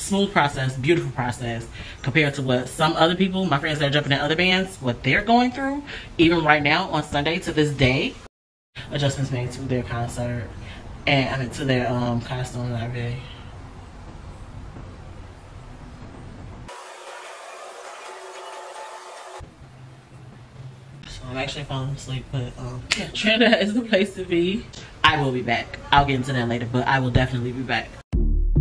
smooth process, beautiful process compared to what some other people, my friends that are jumping in other bands, what they're going through. Even right now on Sunday to this day, adjustments made to their concert and I mean to their costume and everything. So I'm actually falling asleep, but yeah, Trinidad is the place to be. I will be back. I'll get into that later, but I will definitely be back.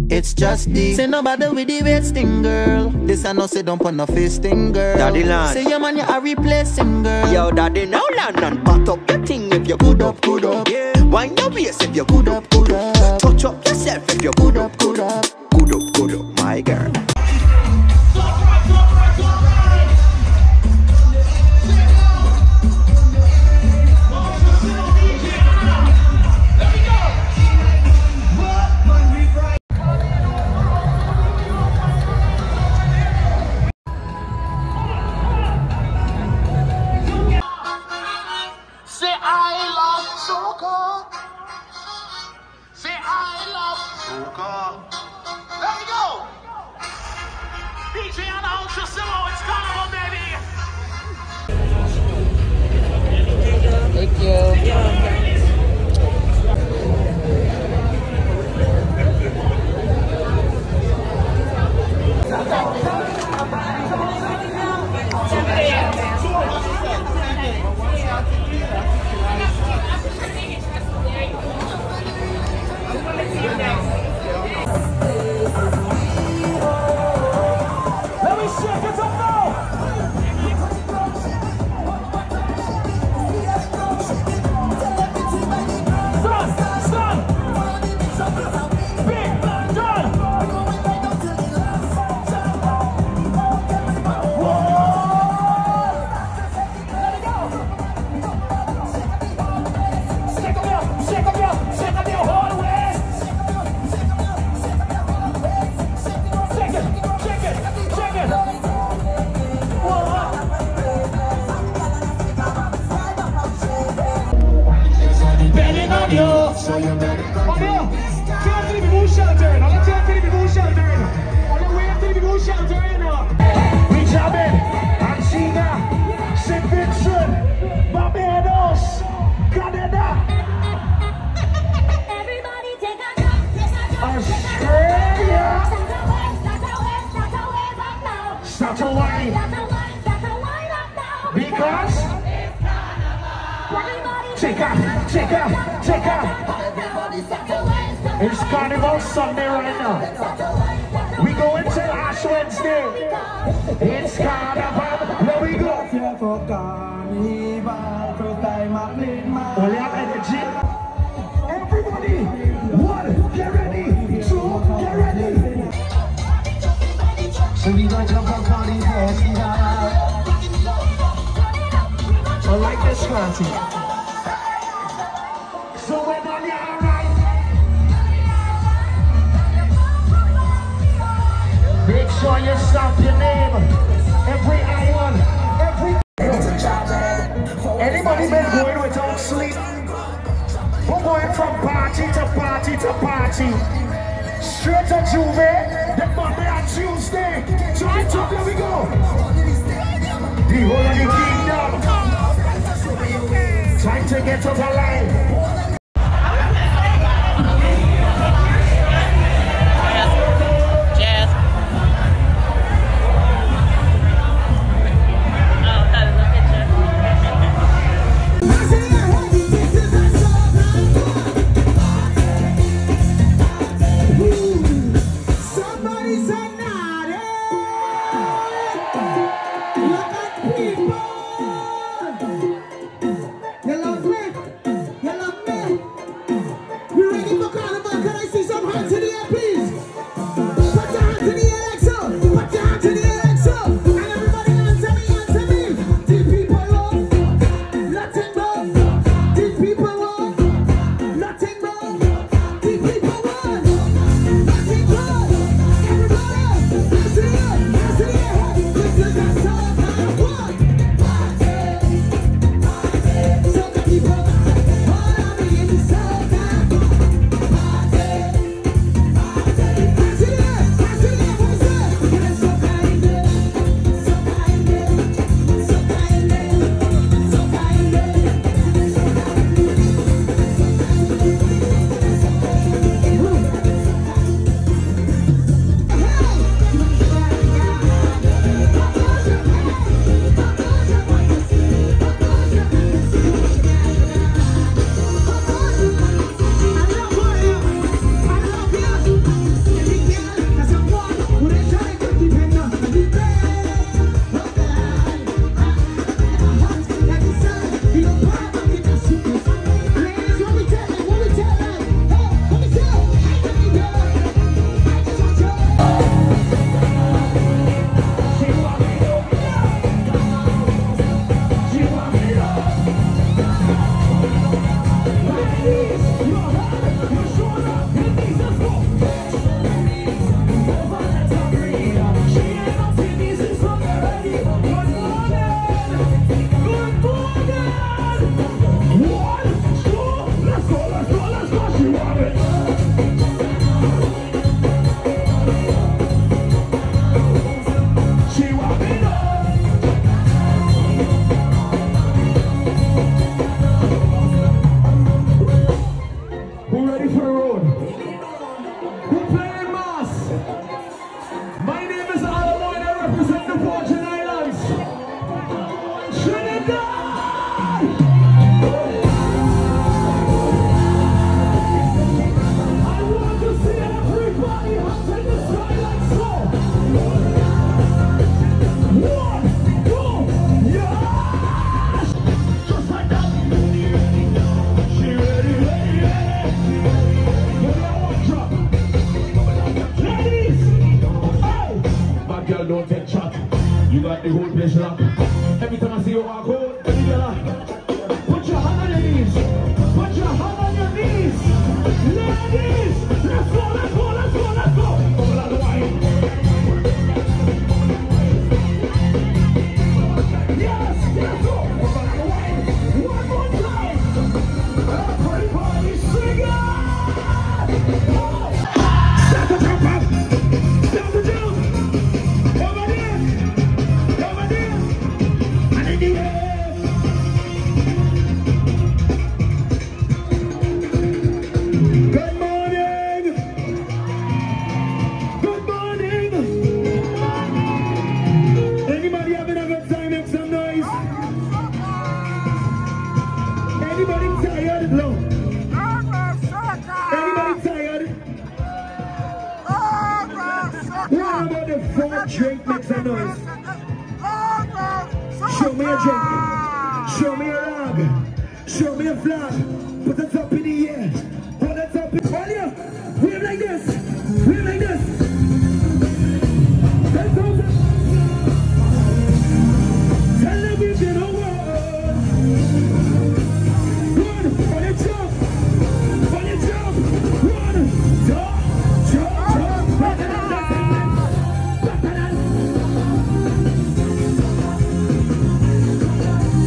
It's just the say nobody with the wasting girl. This I know say don't put no fisting girl. Daddy land. Say your man you are replacing girl. Yo daddy now land and pat up your thing if you good up, good up. Yeah. Wind your waist if you good up, good up. Touch up yourself if you good up, good up. Good up, good up, my girl. Thank you. So you better come here. Tell me who's sheltering. I'm tell me who's sheltering. On the way to the who's sheltering. Reach out there. Antigua, St. Vincent, Barbados, Canada. Everybody take a jump. Australia. Start to wine. Because take off. It's Carnival Sunday right now. We go into Ash Wednesday. It's Carnival. Where we go? For Carnival, first time I played my. Only have energy. Everybody, one, get ready. Two, get ready. So we gonna jump on Carnival Festival. I like this fancy. So when on your right, make sure you stop your name. Every island, every. Anybody been going without sleep? We're going from party to party to party. Straight to Juve, then Monday and Tuesday. Try to, there we go. The whole of the kingdom. Time to get up alive. You love me. girl don't take chat. You got the whole place locked. Every time I see you walk out, put your hand on your knees. Put your hand on your knees. Ladies, let's go, let's go, let's go, let's go. Over that wine. Yes, let's go. Over that wine. One more time. Everybody sing it. That's the jump up. That's the jump. Over there. Over there. And in the air. Good morning. Good morning. Anybody having a good time? Make some noise. Anybody tired? No. Anybody tired? What about the fourth drink? Make some noise. Show me a drink. Show me a rag. Show me a flag. Put it up in the air. Hold it up. Hold you. Wave like this. Wave like this. Tell them we've been over. Run. On your jump. On your jump. Run. Jump. Jump. Jump. Better than that. Better than.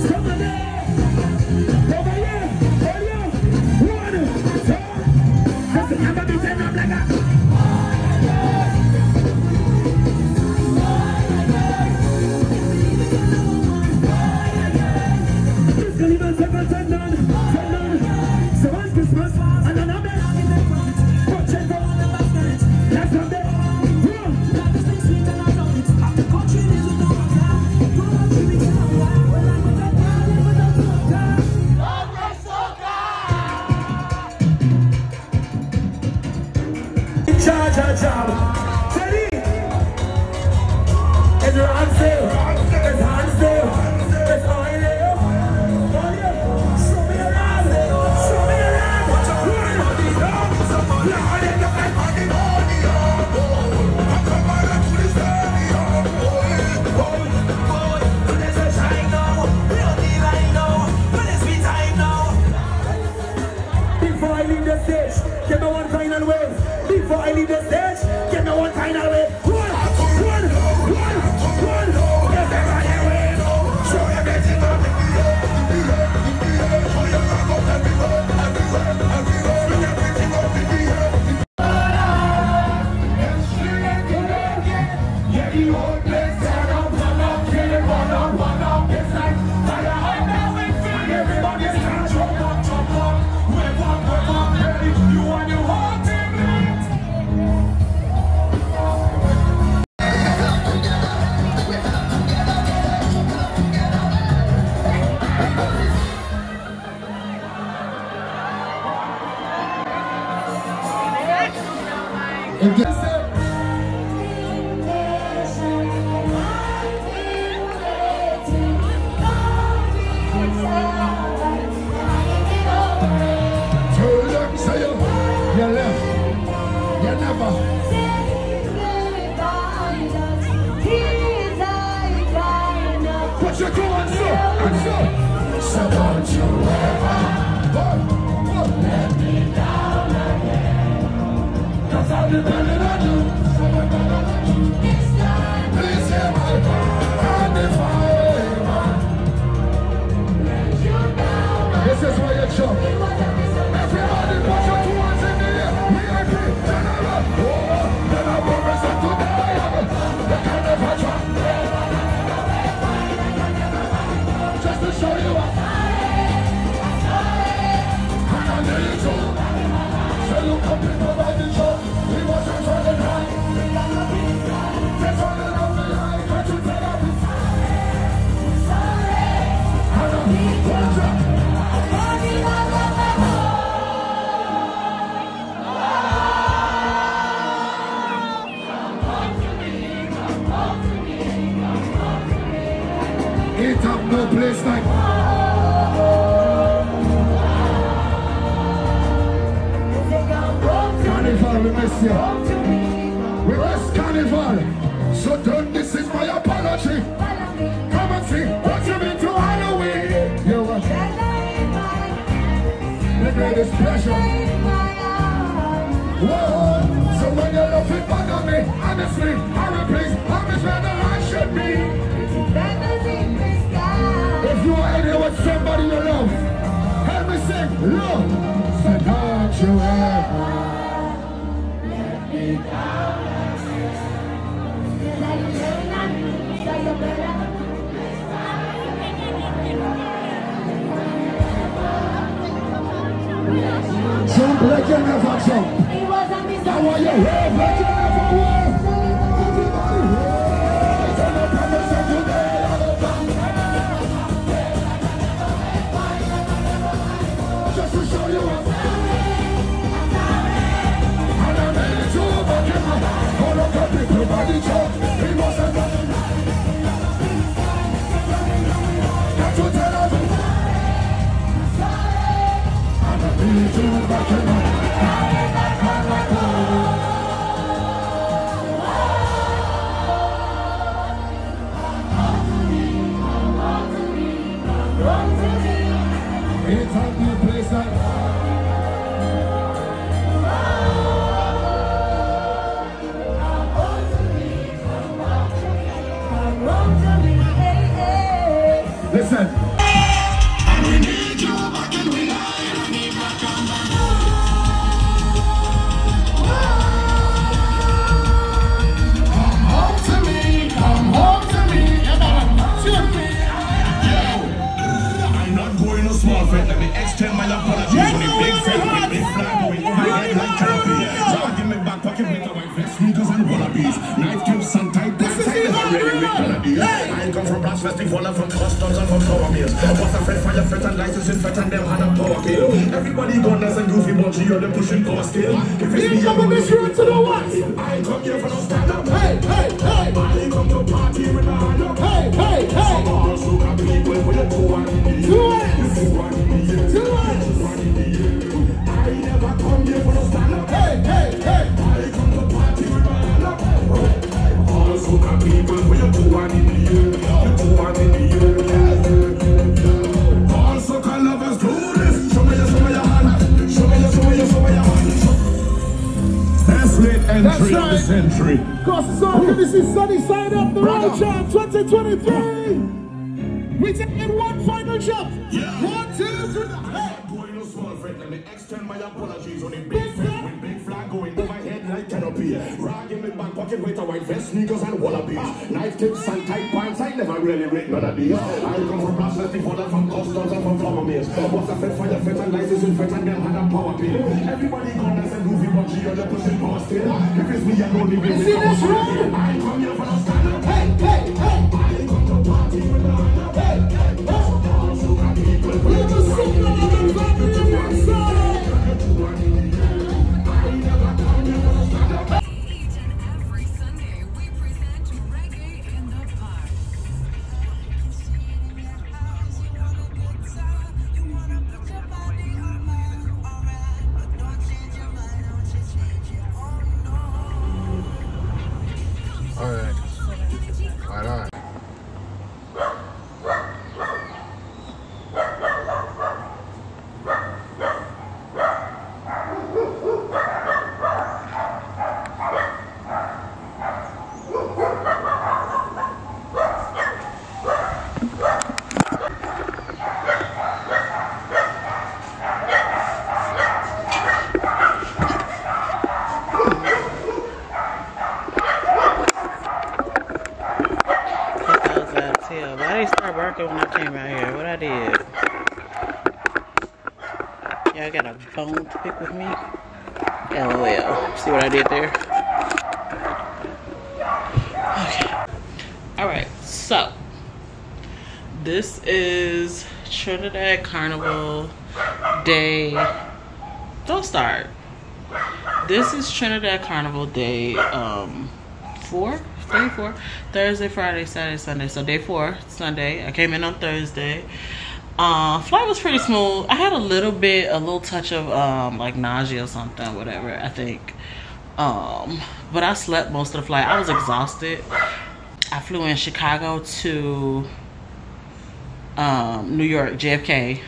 Somebody. Over here. Over here. Run. Jump. Listen, I'm gonna be turning up like that. This Carnival circle turn on. So once Christmas, and another. Watch it go. That's not there. Run. Charge a job. Teddy. It's your hand still. It's hand still. It's oil. Show me around. Show me around. Before I leave the stage, give me one final wave. Before I leave the stage, give me one final wave. Run, run, run, run. Everybody wave. Show everything up. Show your back up everywhere, everywhere, everywhere. Bring everything up in the air. Yeah, the whole place turn up, run up, kill it, run up, run up. It's like fire up now we feel. Everybody start jump up, jump up. Wave up, ready. You want your whole team lit. So don't you ever let me down again. 'Cause I'll be better than you. Please hear my Carnival. This is where you jump. Everybody put your two hands in the air. We are free, general. Oh, then I will represent to the the Carnival drop. Just to show you what. So look up in the body show. We wasn't running high. There's all around me high. Can't you tell us? Ain't up no place like Carnival, we miss you. We miss Carnival. So don't miss pleasure. Whoa, so when you love it back on me, honestly, I replace, I'm as where the heart should be. If you are in here with somebody you love, help me sing, love. So don't you ever let me down. Jump like you never jump. I want you rave like you never were. Everybody rave. Turn up and listen today. Just to show you what's and I made it to back in my hold up and pick your body jump. He wasn't running. Got to tell us. And I made it to back in my it's a new place that listen. And we need you back and we need back on the come home to me, come home to me, come to me. Yo, I'm not going to small friend. Let me extend my apologies. When a big friend with big flag going over my head like canopy. So I give me back pocket with the white vest, sneakers and wallabies. Knife tips and tight pants. I never really with melodies. I ain't come from brass festival and from customs and from flower mills. What's a fed fire fet and license in fet and them had a power kill. Everybody gunners and goofy bunchy, you're the pushing power still. If it's me, I'm on this road to the what? I ain't come here for no stand up. Hey, hey, hey. I ain't come to party with my hand up. Hey, hey, hey. Some also got people with a 2 1 in the year. 2 1 in the year. 2 1 in the year. I never come here for no stand up. Hey, hey, hey. I come to party with my hand up. Also got people with a 2 1 in the year. 2 1 in the year. Also can lovers do this. Show me your hand. Show me your hand. That's late entry of the century. Cause so this is Sunny Side Up, the Road Jump 2023. We taking one final jump. Yeah. 1, 2, 3. Hey. Going no small friend. Let me extend my apologies on a big friend with big flag going over my head like canopy. Rag in my back pocket with a white vest, sneakers and wallabies. Knife tips and tight pants. I never really read none of these. I come from brass festival and from customs and from flower mills. What's a fed fire fet and license in fet and them had a power pill. Everybody gunners and goofy bunchy, you're the pushing power still. If it's me, I don't live in this house. I come here for no stand up. Hey, hey, hey. I come to party with the hand up. Hey, hey, hey. Also got people with the 2 1 in the year. 2 1 in the year. I never come here for no stand up. Each and every Sunday, we present Reggae in the Park. You wanna put your body on me, alright, but don't change your mind, don't you change it, oh no. Alright. Right on. Why they start barking when I came out here? What I did? Y'all got a bone to pick with me? LOL. See what I did there? Okay. Alright, so this is Trinidad Carnival Day. Don't start. This is Trinidad Carnival Day 4? Day 4, Thursday, Friday, Saturday, Sunday. So day 4, Sunday. I came in on Thursday. Flight was pretty smooth. I had a little touch of like nausea or something, whatever, I think. But I slept most of the flight. I was exhausted. I flew in Chicago to New York, JFK.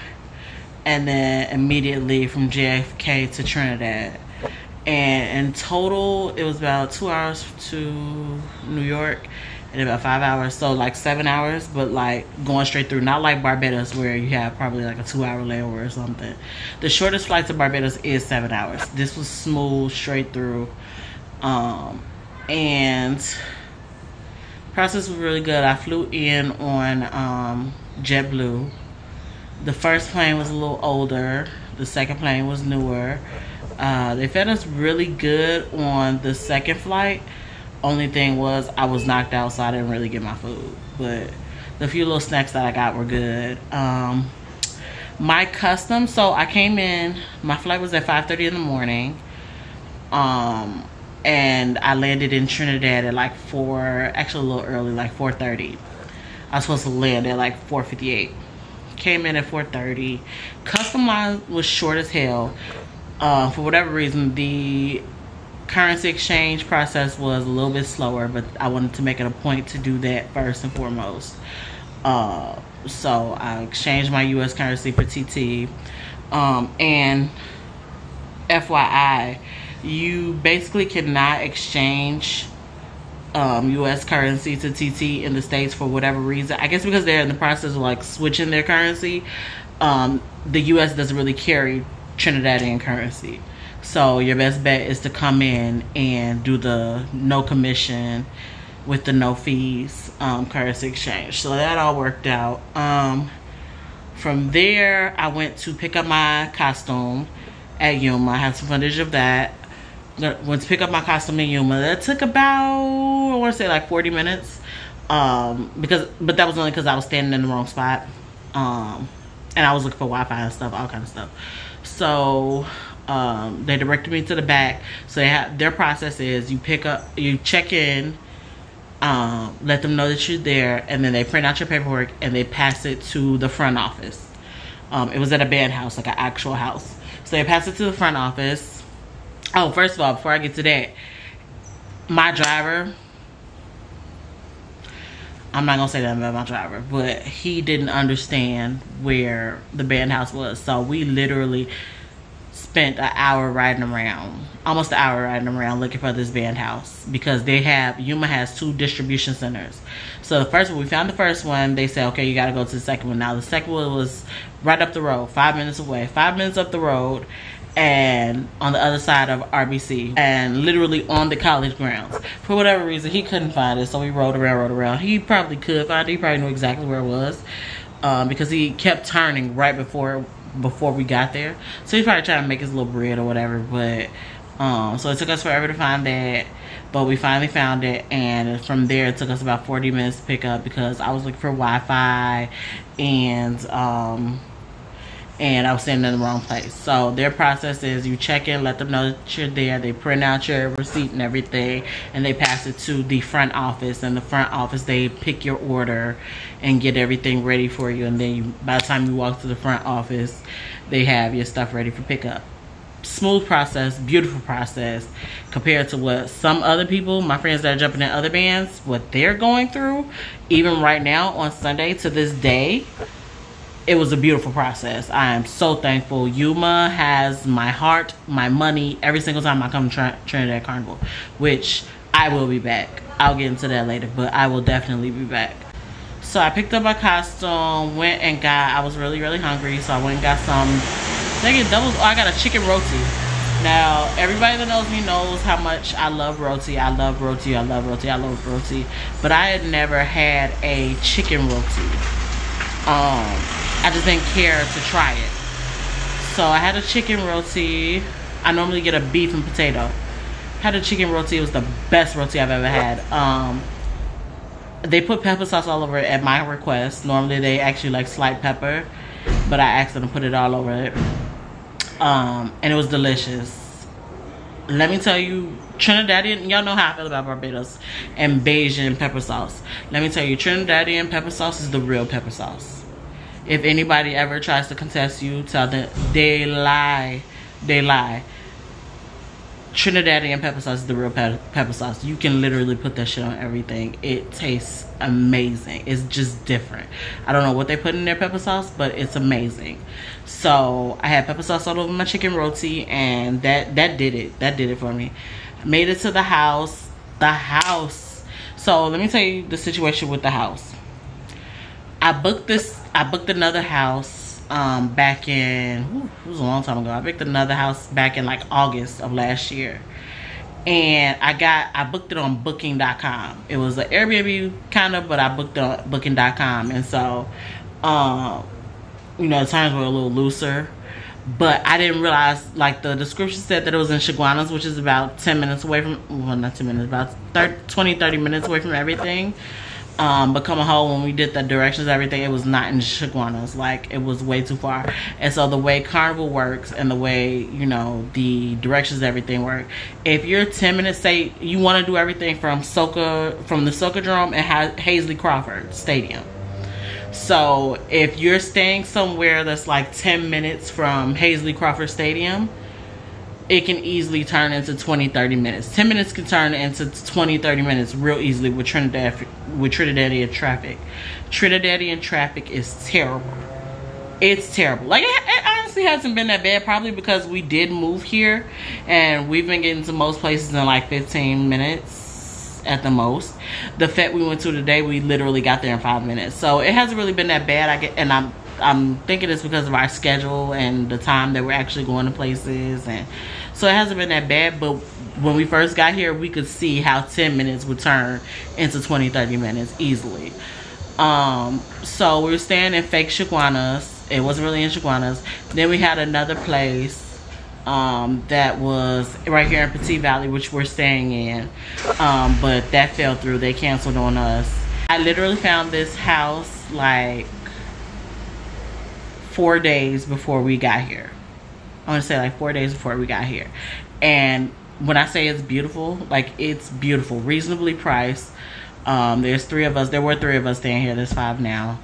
and then immediately from JFK to Trinidad. And in total, it was about 2 hours to New York and about 5 hours. So like 7 hours, but like going straight through. Not like Barbados where you have probably like a 2-hour layover or something. The shortest flight to Barbados is 7 hours. This was smooth, straight through. And process was really good. I flew in on JetBlue. The first plane was a little older. The second plane was newer. They fed us really good on the second flight. Only thing was I was knocked out, so I didn't really get my food. But the few little snacks that I got were good. My custom, so I came in, my flight was at 5:30 in the morning. And I landed in Trinidad at like actually a little early, like 4:30. I was supposed to land at like 4:58. Came in at 4:30. Custom line was short as hell. For whatever reason, the currency exchange process was a little bit slower, but I wanted to make it a point to do that first and foremost. So I exchanged my US currency for TT. And FYI, you basically cannot exchange US currency to TT in the States for whatever reason. I guess because they're in the process of like switching their currency. The US doesn't really carry Trinidadian currency, so your best bet is to come in and do the no commission with the no fees currency exchange. So that all worked out. From there I went to pick up my costume at Yuma. I have some footage of that. Went to pick up my costume in Yuma. That took about, I want to say like 40 minutes. But that was only because I was standing in the wrong spot. And I was looking for Wi-Fi and stuff, all kind of stuff. So they directed me to the back. So they have, their process is you check in, let them know that you're there, and then they print out your paperwork and they pass it to the front office. It was at a band house, like an actual house. So they pass it to the front office. Oh, first of all, before I get to that, my driver, I'm not gonna say that about my driver, but he didn't understand where the band house was. So we literally spent an hour riding around, almost an hour riding around looking for this band house, because Yuma has 2 distribution centers. So the first one, we found the first one. They said, okay, you gotta go to the second one. Now the second one was right up the road, 5 minutes away, 5 minutes up the road, and on the other side of RBC, and literally on the college grounds. For whatever reason, he couldn't find it, so we rode around. He probably could find it. He probably knew exactly where it was, because he kept turning right before we got there. So he's probably trying to make his little bread or whatever. But so it took us forever to find that, but we finally found it. And from there, it took us about 40 minutes to pick up, because I was looking for Wi-Fi, and I was standing in the wrong place. So their process is you check in, let them know that you're there, they print out your receipt and everything, and they pass it to the front office. And the front office, they pick your order and get everything ready for you. And then by the time you walk to the front office, they have your stuff ready for pickup. Smooth process, beautiful process, compared to what some other people, my friends that are jumping in other bands, what they're going through. Even right now on Sunday to this day, it was a beautiful process. I am so thankful. Yuma has my heart, my money, every single time I come to Trinidad Carnival, which I will be back. I'll get into that later, but I will definitely be back. So I picked up my costume, went and I was really, really hungry, so I went and got some, I got a chicken roti. Now, everybody that knows me knows how much I love roti. I love roti, I love roti, I love roti. But I had never had a chicken roti. I just didn't care to try it. So I had a chicken roti. I normally get a beef and potato. Had a chicken roti. It was the best roti I've ever had. They put pepper sauce all over it at my request. Normally they actually like slight pepper, but I asked them to put it all over it. And it was delicious. Let me tell you, Trinidadian, y'all know how I feel about Barbados and Bajan pepper sauce. Let me tell you, Trinidadian pepper sauce is the real pepper sauce. If anybody ever tries to contest you, tell them they lie. They lie. Trinidadian pepper sauce is the real pepper sauce. You can literally put that shit on everything. It tastes amazing. It's just different. I don't know what they put in their pepper sauce, but it's amazing. So I had pepper sauce all over my chicken roti, and that did it. That did it for me. Made it to the house. So let me tell you the situation with the house. I booked another house back in, it was a long time ago. I booked another house back in like August of last year, and I booked it on booking.com. It was an Airbnb kind of, but I booked it on booking.com, and so you know, the terms were a little looser, but I didn't realize, like, the description said that it was in Chaguanas, which is about 10 minutes away from, well, not 10 minutes, about 20-30 minutes away from everything. But coming home, when we did the directions and everything, it was not in Chaguanas. Like, it was way too far. And so the way Carnival works and the way, you know, the directions and everything work, if you're 10 minutes, say you want to do everything from the Socadrome and Hazley Crawford Stadium. So if you're staying somewhere that's like 10 minutes from Hazley Crawford Stadium, it can easily turn into 20-30 minutes. 10 minutes can turn into 20-30 minutes real easily with Trinidadian traffic. Trinidadian traffic is terrible. It's terrible. Like, it honestly hasn't been that bad, probably because we did move here and we've been getting to most places in like 15 minutes at the most. The fete we went to today, we literally got there in 5 minutes. So it hasn't really been that bad. I'm thinking it's because of our schedule and the time that we're actually going to places, and so it hasn't been that bad. But when we first got here, we could see how 10 minutes would turn into 20-30 minutes easily. So we were staying in fake Chaguanas. It wasn't really in Chaguanas. Then we had another place that was right here in Petit Valley, which we're staying in, but that fell through. They canceled on us. I literally found this house like 4 days before we got here. I want to say like 4 days before we got here. And when I say it's beautiful, like, it's beautiful, reasonably priced. There's 3 of us. There were 3 of us staying here. There's 5 now.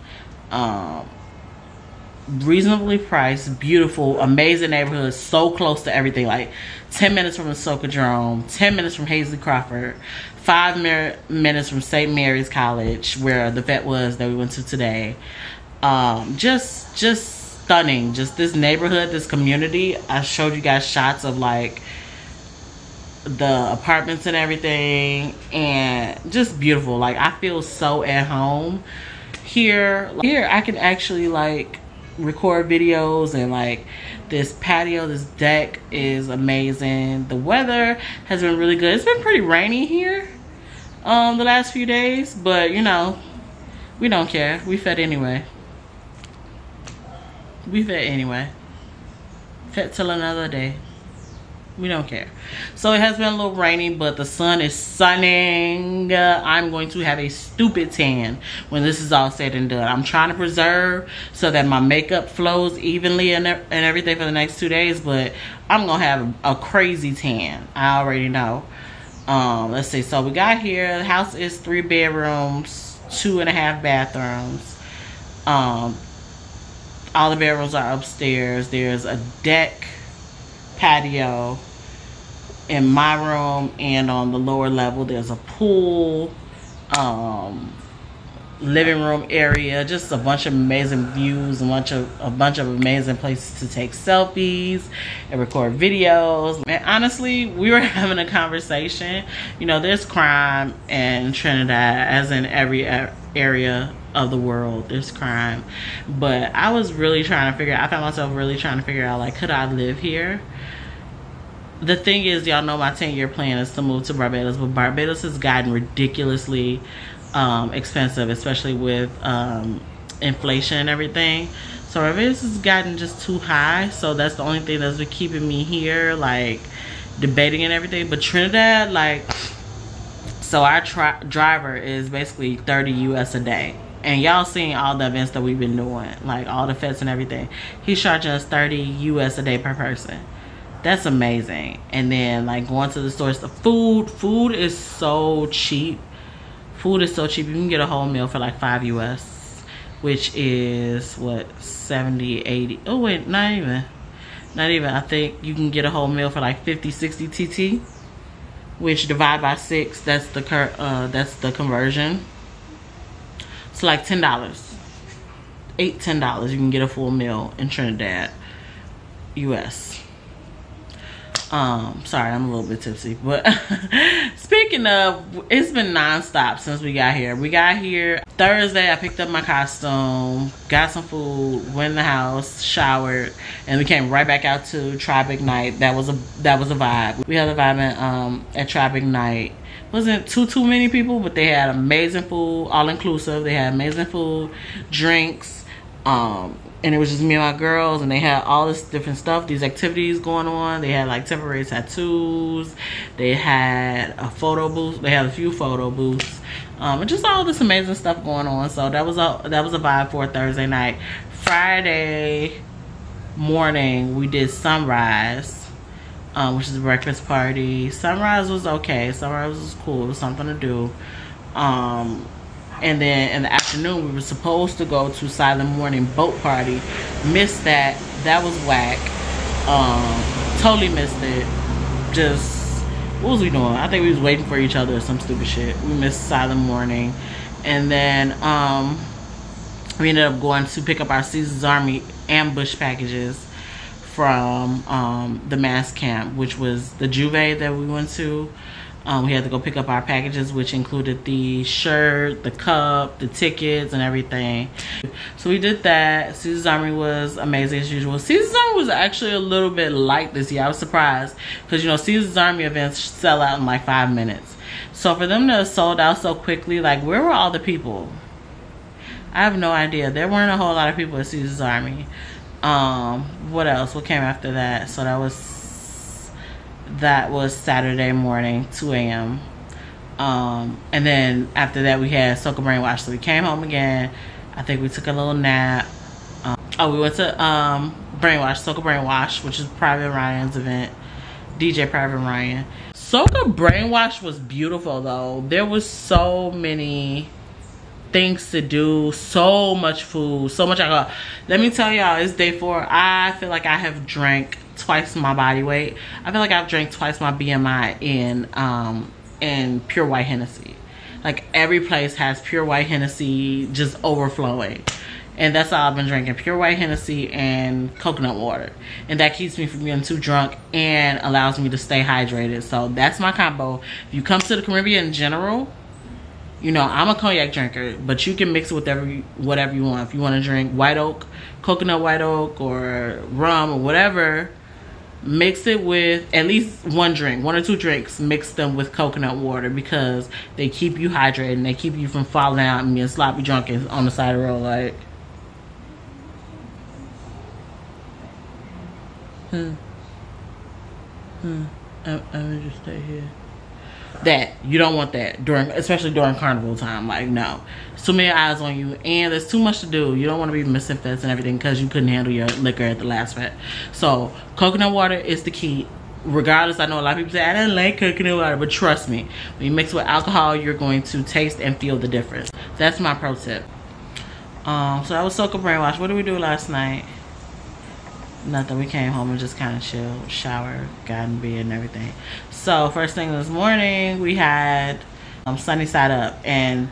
Reasonably priced, beautiful, amazing neighborhood, so close to everything. Like 10 minutes from the Socadrome, 10 minutes from Hazley Crawford, 5 minutes from St. Mary's College, where the vet was that we went to today. Just stunning. Just this neighborhood, this community. I showed you guys shots of like the apartments and everything, and just beautiful. Like, I feel so at home here. Here I can actually like record videos, and like this patio, this deck is amazing. The weather has been really good. It's been pretty rainy here the last few days, but you know, we don't care. We fed anyway. Fed till another day. We don't care. So it has been a little rainy, but the sun is sunning. I'm going to have a stupid tan when this is all said and done. I'm trying to preserve so that my makeup flows evenly and everything for the next 2 days, but I'm going to have a crazy tan. I already know. Let's see. So we got here. The house is 3 bedrooms, 2.5 bathrooms. All the bedrooms are upstairs. There's a deck, patio in my room, and on the lower level there's a pool, living room area, just a bunch of amazing views, a bunch of amazing places to take selfies and record videos. And honestly, we were having a conversation. You know, there's crime in Trinidad, as in every area of the world there's crime, but I was really trying to I found myself really trying to figure out, like, could I live here? The thing is, y'all know my 10-year plan is to move to Barbados, but Barbados has gotten ridiculously expensive, especially with inflation and everything. So Barbados has gotten just too high, so that's the only thing that's been keeping me here, like, debating and everything. But Trinidad, like, so our driver is basically 30 US a day. And y'all seen all the events that we've been doing, like all the fetes and everything. He's charging us 30 US a day per person. That's amazing. And then, like, going to the stores, the food is so cheap. Food is so cheap. You can get a whole meal for like 5 US, which is what, 70, 80. Oh wait, not even. Not even. I think you can get a whole meal for like 50, 60 TT, which divide by 6. That's the conversion. It's like $10, $10. You can get a full meal in Trinidad, US. Sorry, I'm a little bit tipsy, but speaking of, it's been non-stop since we got here. We got here Thursday. I picked up my costume, got some food, went in the house, showered, and we came right back out to Tribe Ignite. That was a vibe. We had a vibe at Tribe Ignite. Wasn't too many people, but they had amazing food, all inclusive. They had amazing food, drinks, and it was just me and my girls, and they had all this different stuff, these activities going on. They had like temporary tattoos. They had a photo booth. They had a few photo booths, and just all this amazing stuff going on. So that was a vibe for a Thursday night. Friday morning we did Sunrise, which is a breakfast party. Sunrise was okay. Sunrise was cool. It was something to do. And then in the afternoon, we were supposed to go to Silent Morning boat party. Missed that. That was whack. Totally missed it. Just, what was we doing? I think we was waiting for each other or some stupid shit. We missed Silent Morning. And then we ended up going to pick up our Caesar's Army ambush packages from the mass camp, which was the Juve that we went to. We had to go pick up our packages, which included the shirt, the cup, the tickets, and everything. So we did that. Caesar's Army was amazing as usual. Caesar's Army was actually a little bit light this year. I was surprised because, you know, Caesar's Army events sell out in like 5 minutes. So for them to have sold out so quickly, like, where were all the people? I have no idea. There weren't a whole lot of people at Caesar's Army. What else? What came after that? So that was Saturday morning, 2 a.m. And then after that we had Soca Brainwash. So we came home again. I think we took a little nap. We went to Brainwash, Soca Brainwash, which is Private Ryan's event. DJ Private Ryan. Soca Brainwash was beautiful though. There was so many things to do, so much food, so much alcohol. Let me tell y'all, it's day 4. I feel like I have drank twice my body weight. I feel like I've drank twice my BMI in pure white Hennessy. Like, every place has pure white Hennessy just overflowing, and that's all I've been drinking, pure white Hennessy and coconut water, and that keeps me from getting too drunk and allows me to stay hydrated. So that's my combo. If you come to the Caribbean in general, you know, I'm a cognac drinker, but you can mix it with whatever you want. If you want to drink white oak, coconut white oak, or rum, or whatever, mix it with at least one or two drinks. Mix them with coconut water because they keep you hydrated and they keep you from falling out and being sloppy drunk on the side of the road. Like, I'm gonna just stay here. That you don't want that especially during carnival time. Like, no, there's too many eyes on you and there's too much to do. You don't want to be missing fets and everything because you couldn't handle your liquor at the last fet. So coconut water is the key. Regardless, I know a lot of people say I don't like coconut water, but trust me, when you mix with alcohol, you're going to taste and feel the difference. That's my pro tip. So that was Soca Brainwash. What did we do last night? Nothing. We came home and just kind of chilled, showered, got in bed and everything. So first thing this morning we had Sunny Side Up, and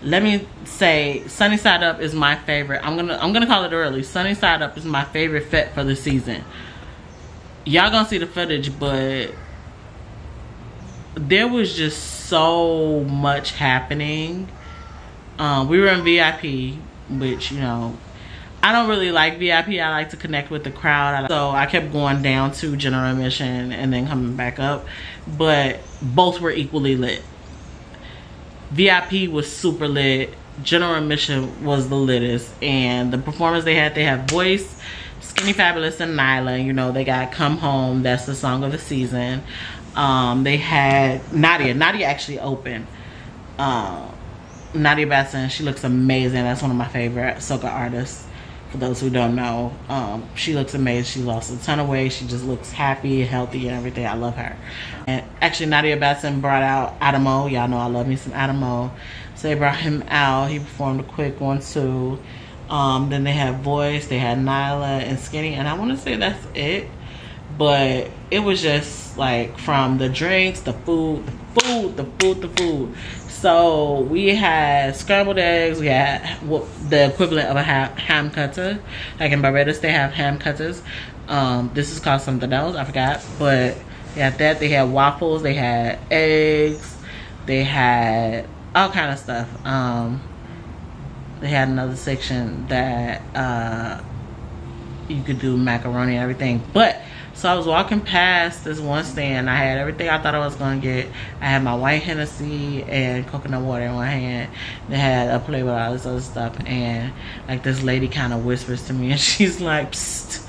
let me say Sunny Side Up is my favorite. I'm gonna call it early. Sunny Side Up is my favorite fet for the season. Y'all gonna see the footage, but there was just so much happening. We were in VIP, which, you know, I don't really like VIP. I like to connect with the crowd. So I kept going down to general admission and then coming back up. But both were equally lit. VIP was super lit. General admission was the littest. And the performance they have Voice, Skinny Fabulous, and Nyla. You know, they got Come Home. That's the song of the season. They had Nadia. Nadia actually opened. Nadia Batson. She looks amazing. That's one of my favorite soca artists. For those who don't know, she looks amazing. She lost a ton of weight. She just looks happy, healthy, and everything. I love her. And actually, Nadia Batson brought out Adamo. Y'all know I love me some Adamo. So they brought him out. He performed a quick one too. Then they had Voice, they had Nyla and Skinny, and I want to say that's it. But it was just like from the drinks, the food. So we had scrambled eggs. We had the equivalent of a ham cutter. Like in Barbados, they have ham cutters. This is called something else, I forgot. But they had that. They had waffles. They had eggs. They had all kind of stuff. They had another section that you could do macaroni and everything. But so I was walking past this one stand. I had everything I thought I was gonna get. I had my white Hennessy and coconut water in one hand. They had a plate with all this other stuff, and like this lady kind of whispers to me, and she's like, "Psst,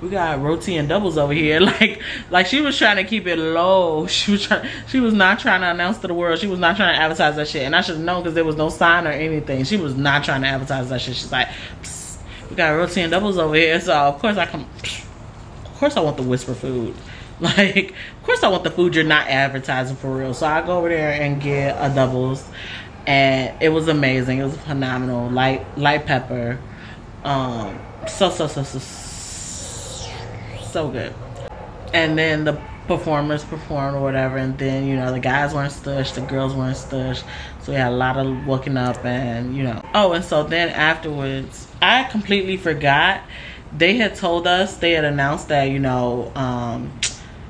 we got roti and doubles over here." Like she was trying to keep it low. She was not trying to announce to the world. She was not trying to advertise that shit. And I should have known because there was no sign or anything. She was not trying to advertise that shit. She's like, "Psst, we got roti and doubles over here." So of course of course I want the whisper food. Like, of course I want the food you're not advertising for real. So I go over there and get a doubles, and it was amazing. It was phenomenal. Light pepper. So good. And then the performers performed or whatever, and then, you know, the guys weren't stushed, the girls weren't stushed. So we had a lot of waking up, and, you know. Oh, and so then afterwards, I completely forgot. They had told us, they had announced that, you know,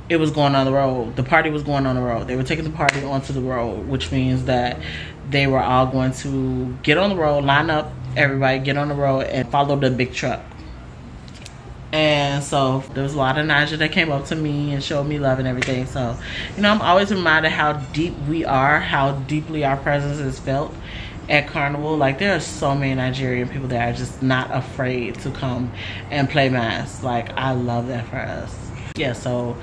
it was going on the road. The party was going on the road. They were taking the party onto the road, which means that they were all going to get on the road, line up, everybody get on the road and follow the big truck. And so there was a lot of Naja that came up to me and showed me love and everything. So, you know, I'm always reminded how deep we are, how deeply our presence is felt at Carnival. Like, there are so many Nigerian people that are just not afraid to come and play mass. Like, I love that for us. Yeah, so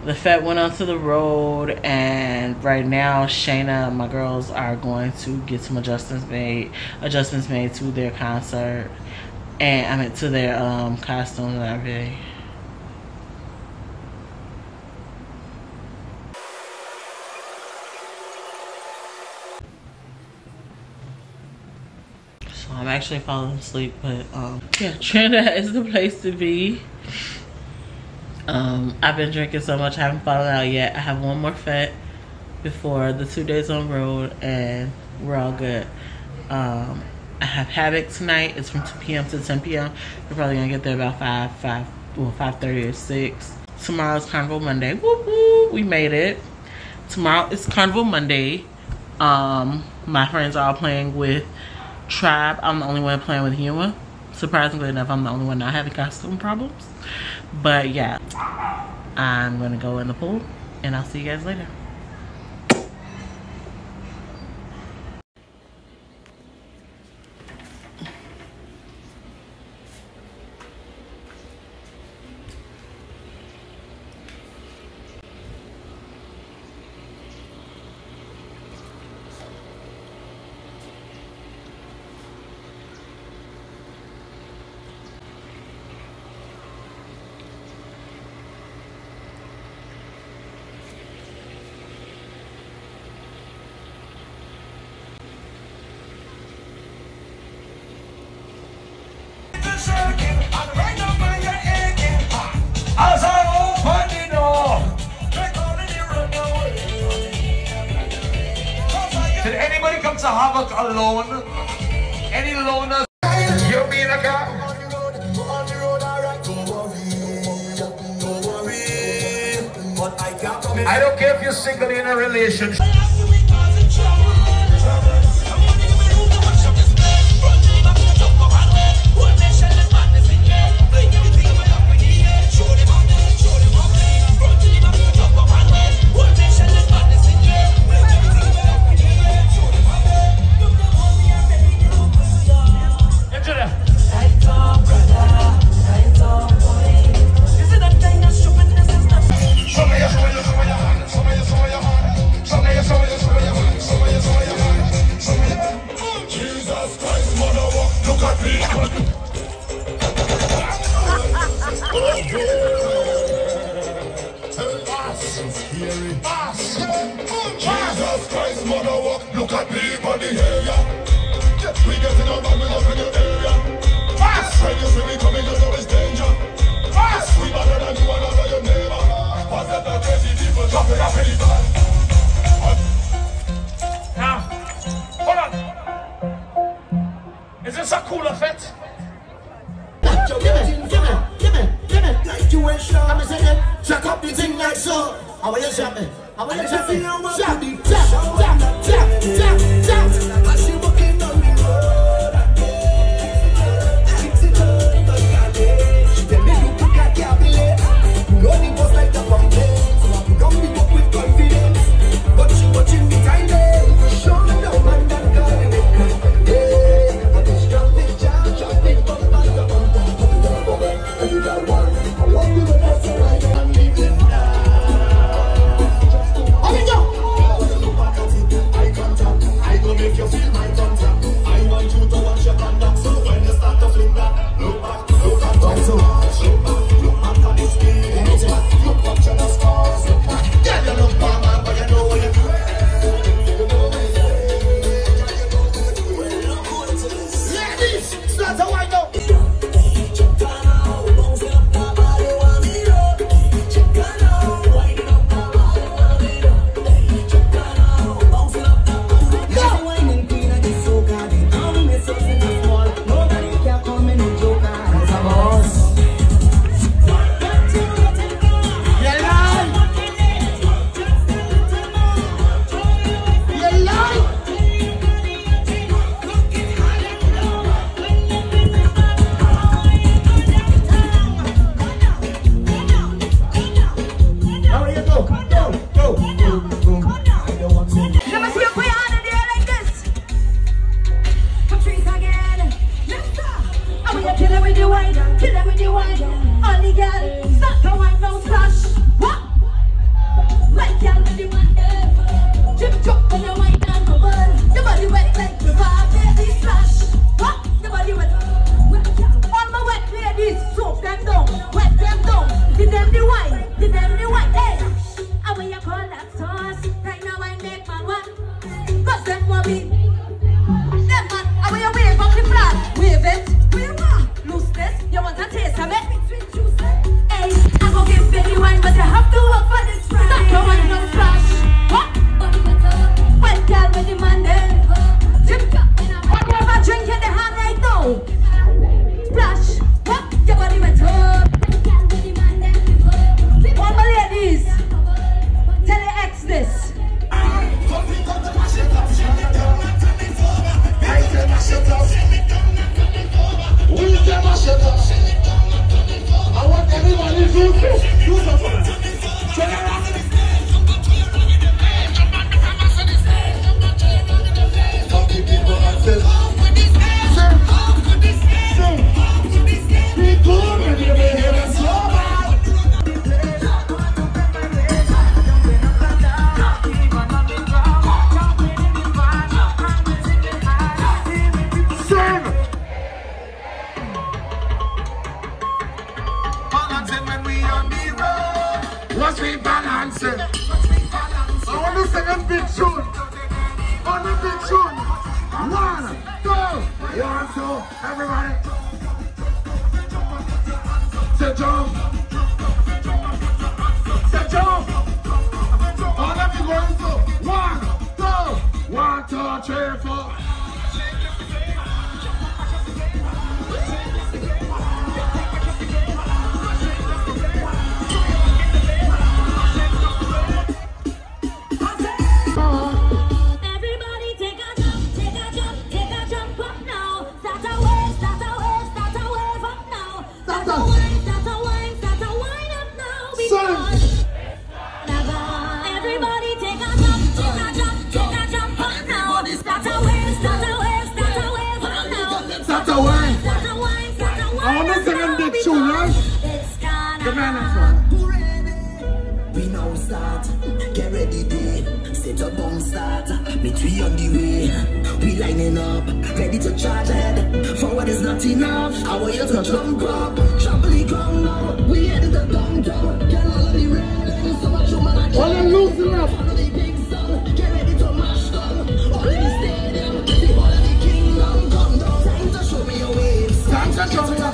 the Fete went onto the road, and right now Shayna and my girls are going to get some adjustments made to their concert, and I mean to their costumes and everything. I'm actually falling asleep, but yeah, Trinidad is the place to be. I've been drinking so much I haven't fallen out yet. I have one more Fete before the 2 days on road, and we're all good. I have Havoc tonight. It's from 2 p.m. to 10 p.m. We're probably gonna get there about 5:30 or 6. Tomorrow's Carnival Monday. Whoop whoop, we made it. Tomorrow is Carnival Monday. My friends are all playing with Tribe. I'm the only one playing with Humor. Surprisingly enough, I'm the only one not having costume problems. But yeah, I'm gonna go in the pool, and I'll see you guys later. As I open the door, did anybody come to Havoc alone? Any loners? You mean a girl? I don't care if you're single in a relationship. Jesus Christ, mother walk, look at me body here, yeah. We getting up and we up in the area. When you see me coming, you know it's danger. Fast! We better than you and all of your neighbor. What's that the crazy people dropping up any bad? Now, hold on. Is this a cool effect? Give me. Like you ain't sure. I'm saying, check up the thing like so. How are you jumping? How are you jumping? Jump. As she walking down the road again, she tell me you pick a cabinet. You know the boss like the pumpkin, so I put on the book with confidence. But she watching me timing. Show me no man that got it. Hey, I just jump it, bump, and you got one. I want you to dance right now. I'm leaving now. I go make you feel my contact. I want you to watch your conduct. So when you start to fling that, look back, look at what you watch. Look back on the screen. Look what you just cause. Yeah, you look bad, man, but you know what you're doing. Ladies, start to wind up. We now start, get ready day, set up bomb start, meet we on the way, we lining up, ready to charge ahead, forward is not enough, I want you to jump up, trampoline come now, we headed to downtown, get all of the red, so much woman I can't loosen up, follow the big sun, get ready to mash down, all in the stadium, the whole of the kingdom come down, time to show me your waves, time to show me your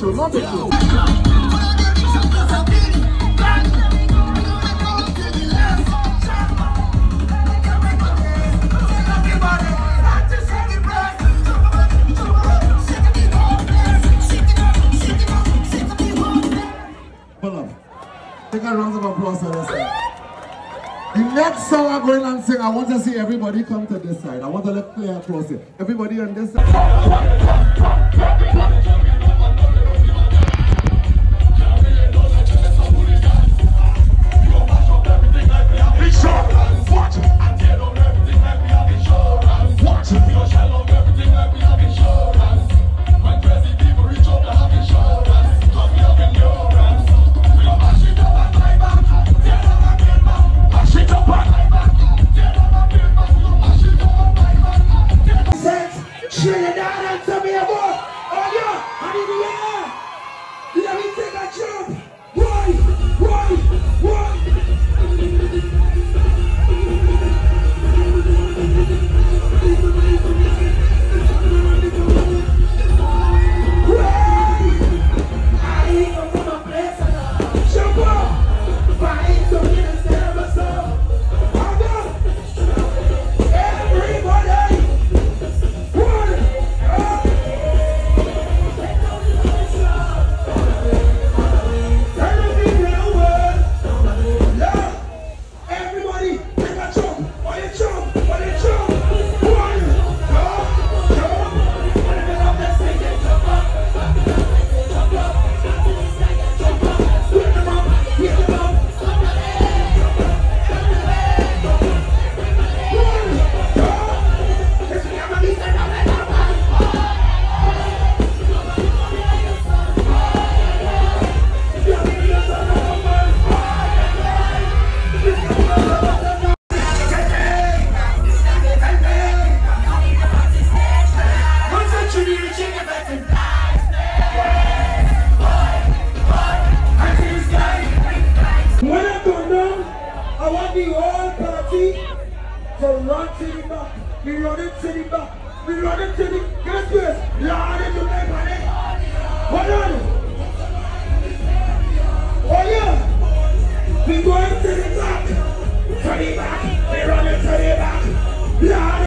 true, not the true. Hold up. Take a round of applause for this side. The next song I'm going and sing, I want to see everybody come to this side. I want to let clear across here. Everybody on this side. Trinidad and Tobago. Oh yeah, and in the air. Let me take a jump. Why? I ain't gonna put my place on. Jump up. Find something instead of a song. Everybody. So run to the back, we run it to the back, we run it to the, get space, Lord into my body. Hold on. Oh yeah, we going to the back, we run it to the back, Lord.